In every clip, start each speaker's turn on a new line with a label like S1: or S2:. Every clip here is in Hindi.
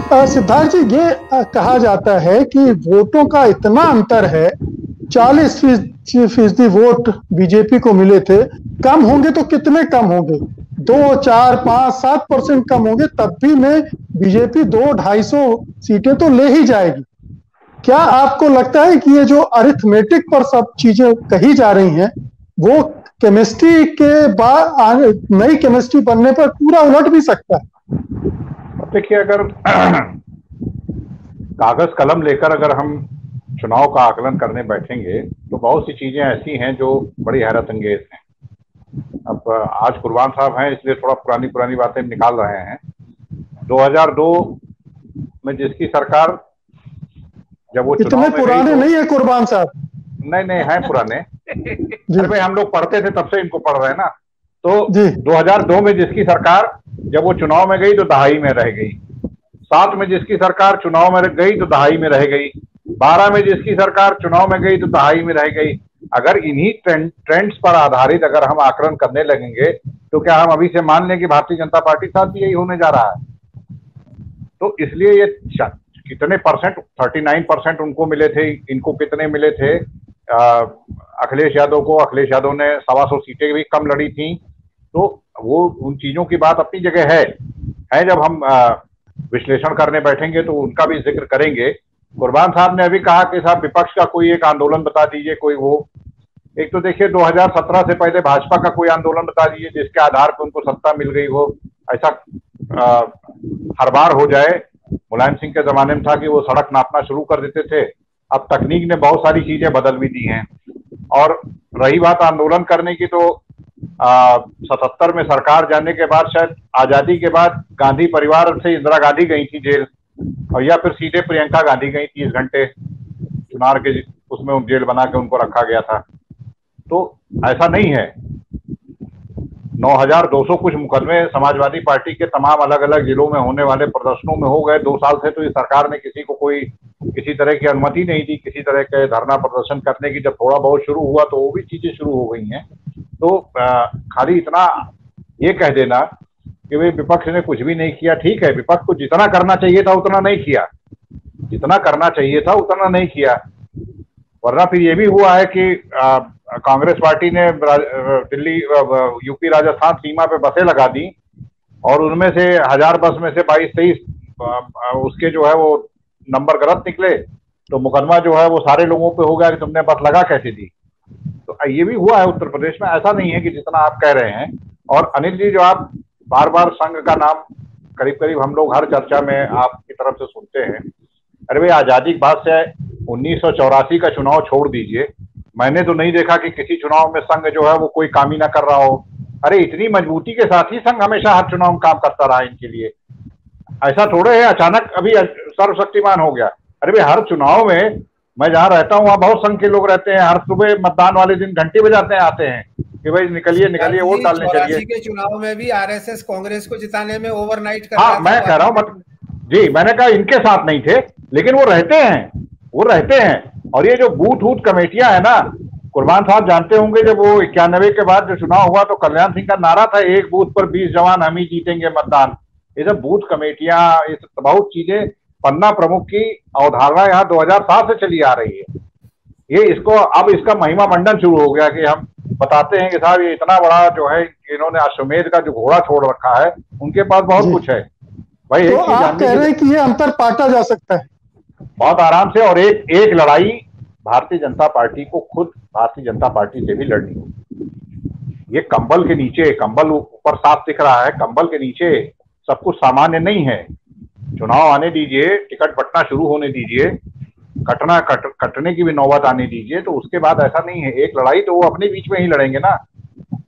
S1: सिद्धार्थ जी, ये कहा जाता है कि वोटों का इतना अंतर है, 40% वोट बीजेपी को मिले थे। कम होंगे तो कितने कम होंगे? 2, 4, 5, 7% कम होंगे, तब भी में बीजेपी 200-250 सीटें तो ले ही जाएगी। क्या आपको लगता है कि ये जो अरिथमेटिक पर सब चीजें कही जा रही हैं, वो केमिस्ट्री के बाद नई केमिस्ट्री बनने पर पूरा उलट भी सकता है?
S2: देखिए, अगर कागज कलम लेकर अगर हम चुनाव का आकलन करने बैठेंगे तो बहुत सी चीजें ऐसी हैं जो बड़ी हैरत अंगेज हैं। अब आज कुर्बान साहब हैं इसलिए थोड़ा पुरानी बातें निकाल रहे हैं। 2002 में जिसकी सरकार, जब वो
S1: इतने पुराने नहीं है कुर्बान साहब।
S2: नहीं है पुराने। अरे भाई, हम लोग पढ़ते थे तब से इनको पढ़ रहे हैं ना। तो 2002 में जिसकी सरकार जब वो चुनाव में गई तो दहाई में रह गई। 7 में जिसकी सरकार चुनाव में गई तो दहाई में रह गई। 12 में जिसकी सरकार चुनाव में गई तो दहाई में रह गई। अगर इन्हीं ट्रेंड्स पर आधारित अगर हम आकलन करने लगेंगे तो क्या हम अभी से मान लें कि भारतीय जनता पार्टी साथ भी यही होने जा रहा है? तो इसलिए ये कितने परसेंट, 39% उनको मिले थे, इनको कितने मिले थे? अखिलेश यादव को, अखिलेश यादव ने 125 सीटें भी कम लड़ी थी। तो वो उन चीजों की बात अपनी जगह है। जब हम विश्लेषण करने बैठेंगे तो उनका भी जिक्र करेंगे। कुर्बान साहब ने अभी कहा कि साहब विपक्ष का कोई एक आंदोलन बता दीजिए, कोई वो। एक तो देखिए, 2017 से पहले भाजपा का कोई आंदोलन बता दीजिए जिसके आधार पर उनको सत्ता मिल गई हो। ऐसा हर बार हो जाए। मुलायम सिंह के जमाने में था कि वो सड़क नापना शुरू कर देते थे। अब तकनीक ने बहुत सारी चीजें बदल भी दी हैं। और रही बात आंदोलन करने की, तो 77 में सरकार जाने के बाद, शायद आजादी के बाद, गांधी परिवार से इंदिरा गांधी गई थी जेल, और या फिर सीधे प्रियंका गांधी गई 30 घंटे चुनाव के, उसमें जेल बना के उनको रखा गया था। तो ऐसा नहीं है। 9200 कुछ मुकदमे समाजवादी पार्टी के तमाम अलग अलग जिलों में होने वाले प्रदर्शनों में हो गए। 2 साल से तो इस सरकार ने किसी को कोई किसी तरह की अनुमति नहीं दी किसी तरह के धरना प्रदर्शन करने की। जब थोड़ा बहुत शुरू हुआ तो वो भी चीजें शुरू हो गई हैं। तो खाली इतना ये कह देना कि भाई विपक्ष ने कुछ भी नहीं किया, ठीक है, विपक्ष को जितना करना चाहिए था उतना नहीं किया, जितना करना चाहिए था उतना नहीं किया। वरना फिर ये भी हुआ है कि कांग्रेस पार्टी ने दिल्ली, यूपी राजस्थान सीमा पे बसें लगा दी, और उनमें से 1000 बस में से 22-23 उसके जो है वो नंबर गलत निकले, तो मुकदमा जो है वो सारे लोगों पे हो गया कि तुमने बस लगा कैसे दी। तो ये भी हुआ है उत्तर प्रदेश में। ऐसा नहीं है कि जितना आप कह रहे हैं। और अनिल जी, जो आप बार बार संघ का नाम करीब करीब हम लोग हर चर्चा में आपकी तरफ से सुनते हैं। अरे भाई, आजादी के बाद से 1984 का चुनाव छोड़ दीजिए, मैंने तो नहीं देखा कि किसी चुनाव में संघ जो है वो कोई काम ही ना कर रहा हो। अरे इतनी मजबूती के साथ ही संघ हमेशा हर चुनाव में काम करता रहा इनके लिए। ऐसा थोड़े है अचानक अभी सर्वशक्तिमान हो गया। अरे भाई, हर चुनाव में, मैं जहाँ रहता हूँ वहाँ बहुत संघ के लोग रहते हैं। हर सुबह मतदान वाले दिन घंटी बजाते हैं, आते हैं कि भाई निकलिए वोट डालने चलिए।
S3: के चुनाव में भी आरएसएस कांग्रेस को जिताने में ओवरनाइट कर
S2: हाँ, मैं कह रहा हूँ जी, मैंने कहा इनके साथ नहीं थे, लेकिन वो रहते हैं। और ये जो बूथ वूथ कमेटियां है ना, कुर्बान साहब जानते होंगे, जब वो 91 के बाद जो चुनाव हुआ तो कल्याण सिंह का नारा था, एक बूथ पर 20 जवान, हम ही जीतेंगे मतदान। ये सब बूथ कमेटियां, ये बहुत चीजें, पन्ना प्रमुख की अवधारणा यहाँ 2007 से चली आ रही है। ये इसको अब इसका महिमा मंडन शुरू हो गया कि हम बताते हैं कि साहब ये इतना बड़ा जो है, इन्होंने अश्वमेध का जो घोड़ा छोड़ रखा है, उनके पास बहुत कुछ है भाई।
S1: तो आप कह रहे हैं कि ये अंतर पाटा जा सकता है
S2: बहुत आराम से। और एक लड़ाई भारतीय जनता पार्टी को खुद भारतीय जनता पार्टी से भी लड़नी होगी। ये कंबल के नीचे, कंबल ऊपर साफ दिख रहा है, कंबल के नीचे सब कुछ सामान्य नहीं है। चुनाव आने दीजिए, टिकट बंटना शुरू होने दीजिए, कटने की भी नौबत आने दीजिए, तो उसके बाद ऐसा नहीं है। एक लड़ाई तो वो अपने बीच में ही लड़ेंगे ना,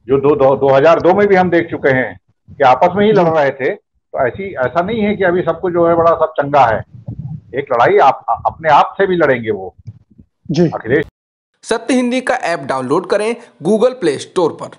S2: जो 2002 में भी हम देख चुके हैं कि आपस में ही लड़ रहे थे। तो ऐसा नहीं है कि अभी सब कुछ जो है बड़ा सब चंगा है। एक लड़ाई अपने आप से भी लड़ेंगे वो जी। अखिलेश
S4: सत्य हिंदी का ऐप डाउनलोड करें गूगल प्ले स्टोर पर।